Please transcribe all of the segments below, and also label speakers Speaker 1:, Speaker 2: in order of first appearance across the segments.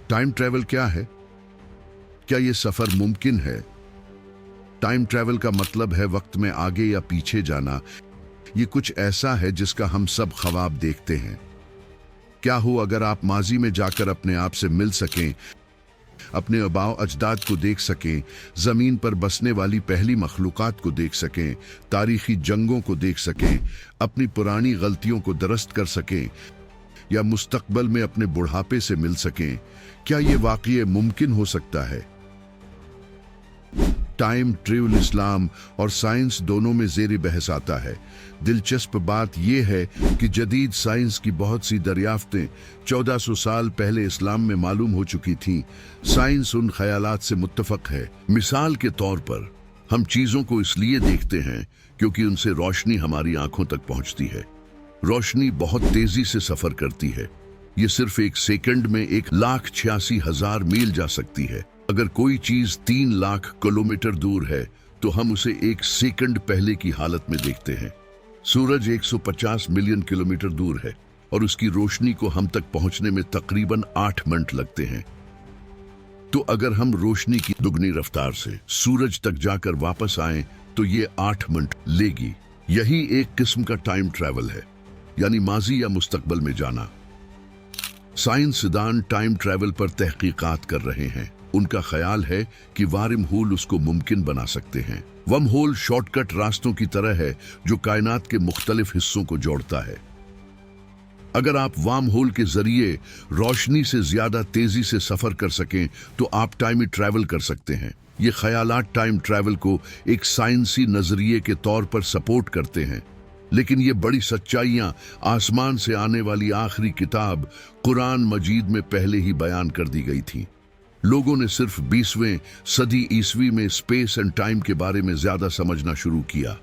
Speaker 1: Time travel क्या है? क्या ये सफर मुमकिन है? टाइम ट्रैवल का मतलब है वक्त में आगे या पीछे जाना। ये कुछ ऐसा है जिसका हम सब ख्वाब देखते हैं। क्या हो अगर आप माजी में जाकर अपने आप से मिल सकें, अपने आबाओ अजदाद को देख सकें, जमीन पर बसने वाली पहली मखलूकात को देख सकें, तारीखी जंगों को देख सकें, अपनी पुरानी गलतियों को दुरुस्त कर सकें या मुस्तकबल में अपने बुढ़ापे से मिल सकें? क्या ये वाकई मुमकिन हो सकता है? टाइम ट्रैवल इस्लाम और साइंस दोनों में ज़ेर बहस आता है। दिलचस्प बात यह है कि जदीद साइंस की बहुत सी दरियाफ्तें 1400 साल पहले इस्लाम में मालूम हो चुकी थीं। साइंस उन ख्यालात से मुत्तफक है। मिसाल के तौर पर हम चीज़ों को इसलिए देखते हैं क्योंकि उनसे रोशनी हमारी आंखों तक पहुंचती है। रोशनी बहुत तेजी से सफर करती है। ये सिर्फ एक सेकंड में 1,86,000 मील जा सकती है। अगर कोई चीज 3 लाख किलोमीटर दूर है तो हम उसे एक सेकंड पहले की हालत में देखते हैं। सूरज 150 मिलियन किलोमीटर दूर है और उसकी रोशनी को हम तक पहुंचने में तकरीबन 8 मिनट लगते हैं। तो अगर हम रोशनी की दुगनी रफ्तार से सूरज तक जाकर वापस आएं तो ये 8 मिनट लेगी। यही एक किस्म का टाइम ट्रैवल है, यानी माजी या मुस्तकबल में जाना। साइंसदान टाइम ट्रैवल पर तहकीकात कर रहे हैं। उनका ख्याल है कि वार्म होल उसको मुमकिन बना सकते हैं। वर्म होल शॉर्टकट रास्तों की तरह है जो कायनात के मुख्तलिफ हिस्सों को जोड़ता है। अगर आप वार्म होल के जरिए रोशनी से ज्यादा तेजी से सफर कर सकें तो आप टाइम ट्रैवल कर सकते हैं। ये ख्यालात टाइम ट्रैवल को एक साइंसी नजरिए के तौर पर सपोर्ट करते हैं, लेकिन ये बड़ी सच्चाइयां आसमान से आने वाली आखिरी किताब कुरान मजीद में पहले ही बयान कर दी गई थी। लोगों ने सिर्फ 20वीं सदी ईस्वी में स्पेस एंड टाइम के बारे में ज्यादा समझना शुरू किया,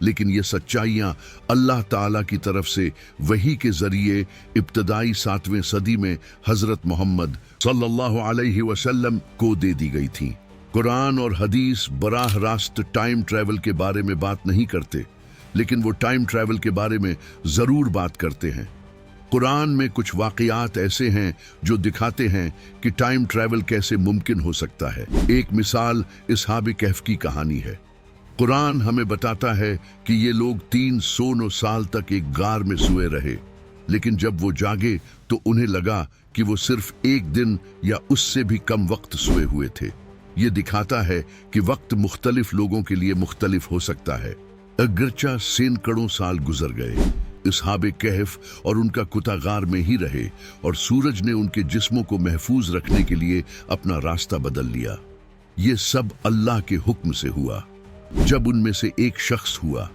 Speaker 1: लेकिन ये सच्चाइयां अल्लाह ताला की तरफ से वही के जरिए इब्तदाई 7वीं सदी में हजरत मोहम्मद सल्लल्लाहु अलैहि वसल्लम को दे दी गई थी। कुरान और हदीस बराह रास्त टाइम ट्रैवल के बारे में बात नहीं करते, लेकिन वो टाइम ट्रैवल के बारे में जरूर बात करते हैं। कुरान में कुछ वाकयात ऐसे हैं जो दिखाते हैं कि टाइम ट्रैवल कैसे मुमकिन हो सकता है। एक मिसाल असहाब कहफ की कहानी है। कुरान हमें बताता है कि ये लोग 309 साल तक एक गार में सोए रहे, लेकिन जब वो जागे तो उन्हें लगा कि वो सिर्फ एक दिन या उससे भी कम वक्त सोए हुए थे। ये दिखाता है कि वक्त मुख्तलिफ लोगों के लिए मुख्तलिफ हो सकता है। अगरचा सैकड़ों साल गुजर गए, असहाब कहफ और उनका कुत्ता गार में ही रहे और सूरज ने उनके जिस्मों को महफूज रखने के लिए अपना रास्ता बदल लिया। ये सब अल्लाह के हुक्म से हुआ। जब उनमें से एक शख्स हुआ,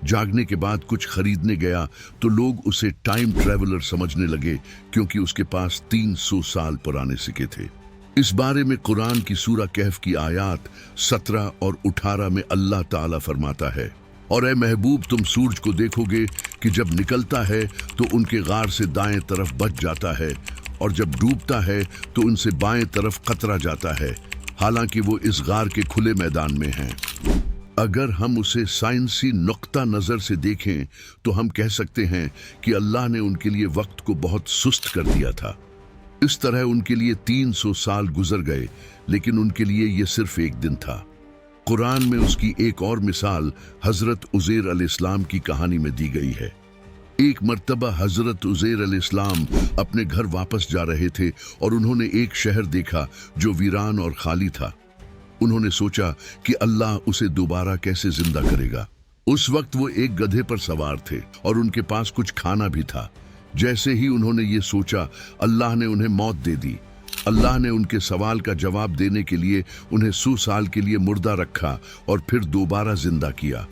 Speaker 1: जागने के बाद कुछ खरीदने गया तो लोग उसे टाइम ट्रैवलर समझने लगे, क्योंकि उसके पास 300 साल पुराने सिक्के थे। इस बारे में कुरान की सूरा कहफ की आयात 17 और 18 में अल्लाह ताला फरमाता है, और ए महबूब, तुम सूरज को देखोगे कि जब निकलता है तो उनके गार से दाएं तरफ बच जाता है और जब डूबता है तो उनसे बाएं तरफ कतरा जाता है, हालांकि वो इस गार के खुले मैदान में हैं। अगर हम उसे साइंसी नुक्ता नजर से देखें तो हम कह सकते हैं कि अल्लाह ने उनके लिए वक्त को बहुत सुस्त कर दिया था। इस तरह उनके लिए 300 साल गुजर गए, लेकिन उनके लिए यह सिर्फ एक दिन था। कुरान में उसकी एक और मिसाल हजरत उज़ैर अलैहिस्सलाम की कहानी में दी गई है। एक मर्तबा हजरत उज़ैर अलैहिस्सलाम अपने घर वापस जा रहे थे और उन्होंने एक शहर देखा जो वीरान और खाली था। उन्होंने सोचा कि अल्लाह उसे दोबारा कैसे जिंदा करेगा। उस वक्त वो एक गधे पर सवार थे और उनके पास कुछ खाना भी था। जैसे ही उन्होंने ये सोचा, अल्लाह ने उन्हें मौत दे दी। अल्लाह ने उनके सवाल का जवाब देने के लिए उन्हें 100 साल के लिए मुर्दा रखा और फिर दोबारा जिंदा किया।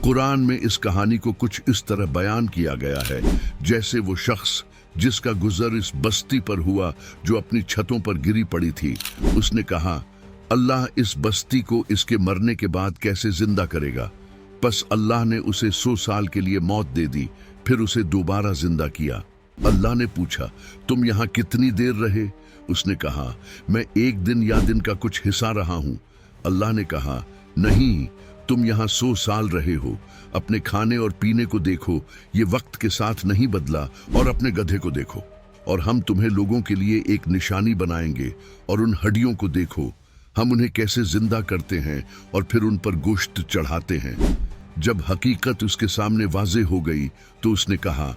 Speaker 1: कुरान में इस कहानी को कुछ इस तरह बयान किया गया है जैसे वो शख्स जिसका गुजर इस बस्ती पर हुआ जो अपनी छतों पर गिरी पड़ी थी, उसने कहा, अल्लाह इस बस्ती को इसके मरने के बाद कैसे जिंदा करेगा। बस अल्लाह ने उसे 100 साल के लिए मौत दे दी, फिर उसे दोबारा जिंदा किया। अल्लाह ने पूछा, तुम यहाँ कितनी देर रहे? उसने कहा, मैं 1 दिन या दिन का कुछ हिस्सा रहा हूँ। अल्लाह ने कहा, नहीं, तुम यहाँ 100 साल रहे हो। अपने खाने और पीने को देखो, ये वक्त के साथ नहीं बदला, और अपने गधे को देखो। और हम तुम्हें लोगों के लिए एक निशानी बनाएंगे, और उन हड्डियों को देखो, हम उन्हें कैसे जिंदा करते हैं और फिर उन पर गोश्त चढ़ाते हैं। जब हकीकत उसके सामने वाज़ेह हो गई तो उसने कहा,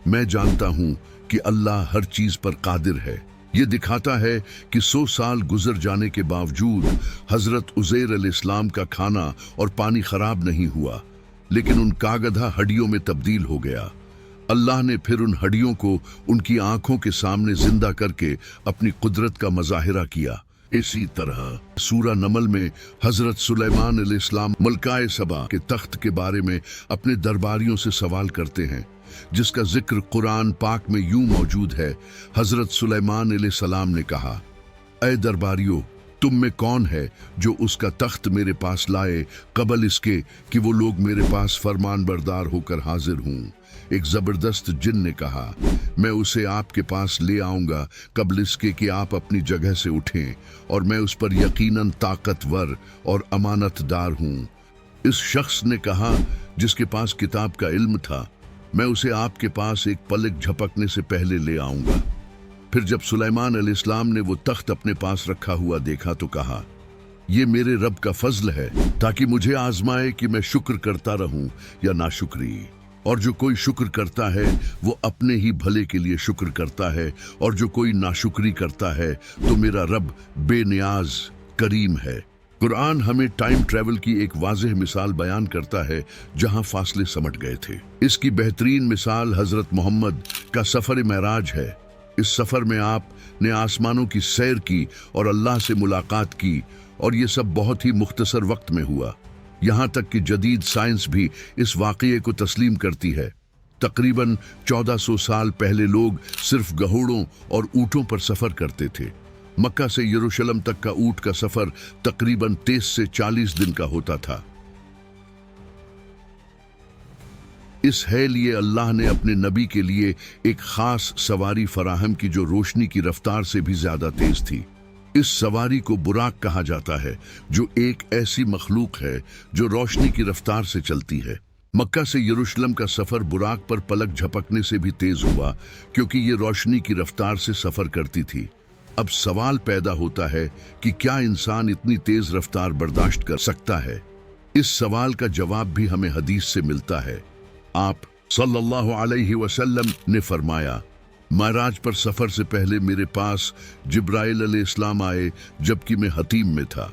Speaker 1: मैं जानता हूं कि अल्लाह हर चीज पर कादिर है। ये दिखाता है कि 100 साल गुजर जाने के बावजूद हजरत उज़ैर अलैहिस्सलाम का खाना और पानी खराब नहीं हुआ, लेकिन उन कागधा हड्डियों में तब्दील हो गया। अल्लाह ने फिर उन हड्डियों को उनकी आंखों के सामने जिंदा करके अपनी कुदरत का मजाहिरा किया। इसी तरह सूरा नमल में हजरत सुलेमान अलैहिस्सलाम मलकाए सबा के तख्त के बारे में अपने दरबारियों से सवाल करते हैं, जिसका जिक्र कुरान पाक में यूं मौजूद है। हजरत सुलेमान अलैहिस्सलाम ने कहा, ऐ दरबारियों, तुम में कौन है जो उसका तख्त मेरे पास लाए कबल इसके कि वो लोग मेरे पास फरमान बरदार होकर हाजिर हूं। एक जबरदस्त जिन ने कहा, मैं उसे आपके पास ले आऊंगा कबल इसके कि आप अपनी जगह से उठें, और मैं उस पर यकीनन ताकतवर और अमानतदार हूं। इस शख्स ने कहा जिसके पास किताब का इल्म था, मैं उसे आपके पास एक पलक झपकने से पहले ले आऊंगा। फिर जब सुलेमान अलैहिस्सलाम ने वो तख्त अपने पास रखा हुआ देखा तो कहा, ये मेरे रब का फजल है ताकि मुझे आजमाए कि मैं शुक्र करता रहूं या नाशुक्री। और जो कोई शुक्र करता है वो अपने ही भले के लिए शुक्र करता है, और जो कोई नाशुक्री करता है तो मेरा रब बेनियाज करीम है। कुरान हमें टाइम ट्रैवल की एक वाज़ेह मिसाल बयान करता है जहां फासले समट गए थे। इसकी बेहतरीन मिसाल हजरत मोहम्मद का सफर मेराज है। इस सफर में आपने आसमानों की सैर की और अल्लाह से मुलाकात की, और ये सब बहुत ही मुख्तसर वक्त में हुआ। यहाँ तक कि जदीद साइंस भी इस वाक़ये को तस्लीम करती है। तकरीबन 1400 साल पहले लोग सिर्फ घोड़ों और ऊँटों पर सफर करते थे। मक्का से यरूशलेम तक का ऊँट का सफर तकरीबन 23 से 40 दिन का होता था। इस है लिए अल्लाह ने अपने नबी के लिए एक खास सवारी फराहम की जो रोशनी की रफ्तार से भी ज्यादा तेज थी। इस सवारी को बुराक कहा जाता है, जो एक ऐसी मखलूक है जो रोशनी की रफ्तार से चलती है। मक्का से यरूशलेम का सफर बुराक पर पलक झपकने से भी तेज हुआ, क्योंकि ये रोशनी की रफ्तार से सफर करती थी। अब सवाल पैदा होता है कि क्या इंसान इतनी तेज रफ्तार बर्दाश्त कर सकता है? इस सवाल का जवाब भी हमें हदीस से मिलता है। आप सल्लल्लाहु अलैहि वसल्लम ने फरमाया, महराज पर सफर से पहले मेरे पास जिब्राइल अलैहिस्सलाम आए जबकि मैं हतीम में था।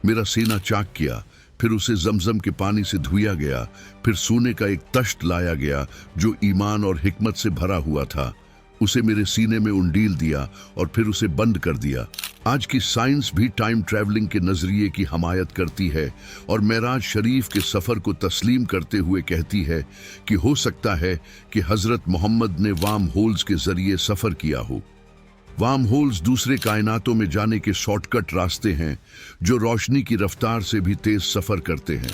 Speaker 1: मेरा सीना चाक किया, फिर उसे जमजम के पानी से धोया गया, फिर सोने का एक तश्त लाया गया जो ईमान और हिकमत से भरा हुआ था। उसे मेरे सीने में उंडील दिया और फिर उसे बंद कर दिया। आज की साइंस भी टाइम ट्रैवलिंग के नजरिए की हमायत करती है और मेराज शरीफ के सफर को तस्लीम करते हुए कहती है कि हो सकता है कि हजरत मोहम्मद ने वार्म होल्स के जरिए सफर किया हो। वार्म होल्स दूसरे कायनातों में जाने के शॉर्टकट रास्ते हैं जो रोशनी की रफ्तार से भी तेज सफर करते हैं।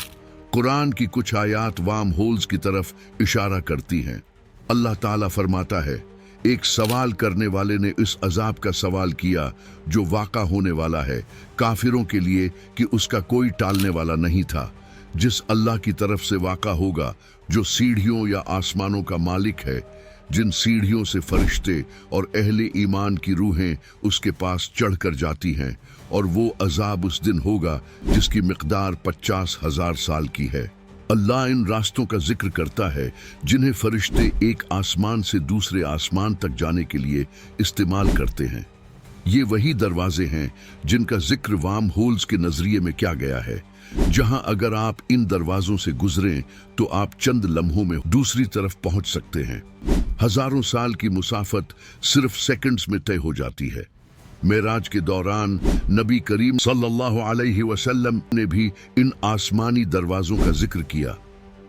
Speaker 1: कुरान की कुछ आयात वार्म होल्स की तरफ इशारा करती हैं। अल्लाह ताला फरमाता है, एक सवाल करने वाले ने इस अजाब का सवाल किया जो वाक़ा होने वाला है काफिरों के लिए कि उसका कोई टालने वाला नहीं था, जिस अल्लाह की तरफ से वाक़ा होगा जो सीढ़ियों या आसमानों का मालिक है, जिन सीढ़ियों से फरिश्ते और अहले ईमान की रूहें उसके पास चढ़कर जाती हैं, और वो अजाब उस दिन होगा जिसकी मिकदार 50,000 साल की है। अल्लाह इन रास्तों का जिक्र करता है जिन्हें फरिश्ते एक आसमान से दूसरे आसमान तक जाने के लिए इस्तेमाल करते हैं। ये वही दरवाजे हैं जिनका जिक्र वार्म होल्स के नजरिए में किया गया है, जहां अगर आप इन दरवाजों से गुजरें तो आप चंद लम्हों में दूसरी तरफ पहुंच सकते हैं। हजारों साल की मुसाफत सिर्फ सेकंड्स में तय हो जाती है। मेराज के दौरान नबी करीम सल्लल्लाहु अलैहि वसल्लम ने भी इन आसमानी दरवाजों का जिक्र किया।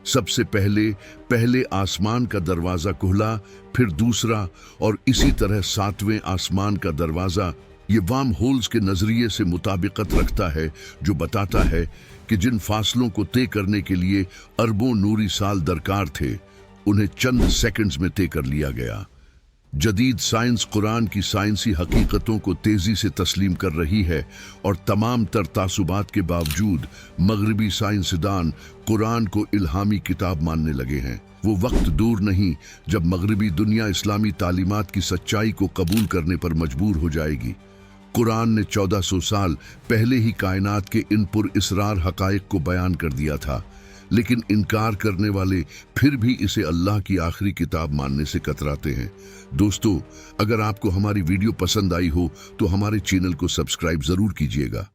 Speaker 1: सबसे पहले आसमान का दरवाजा खुला, फिर दूसरा, और इसी तरह 7वें आसमान का दरवाजा। ये वार्म होल्स के नजरिए से मुताबिकत रखता है, जो बताता है कि जिन फासलों को तय करने के लिए अरबों नूरी साल दरकार थे, उन्हें चंद सेकंड्स में तय कर लिया गया। जदीद साइंस कुरान की साइंसी हकीकतों को तेजी से तस्लीम कर रही है और तमाम तर तासुबात के बावजूद मगरबी साइंसदान कुरान को इल्हामी किताब मानने लगे हैं। वो वक्त दूर नहीं जब मगरबी दुनिया इस्लामी तालीमात की सच्चाई को कबूल करने पर मजबूर हो जाएगी। कुरान ने 1400 साल पहले ही कायनात के इन पुरइसरार हकायक को बयान कर दिया था, लेकिन इनकार करने वाले फिर भी इसे अल्लाह की आखिरी किताब मानने से कतराते हैं। दोस्तों, अगर आपको हमारी वीडियो पसंद आई हो तो हमारे चैनल को सब्सक्राइब जरूर कीजिएगा।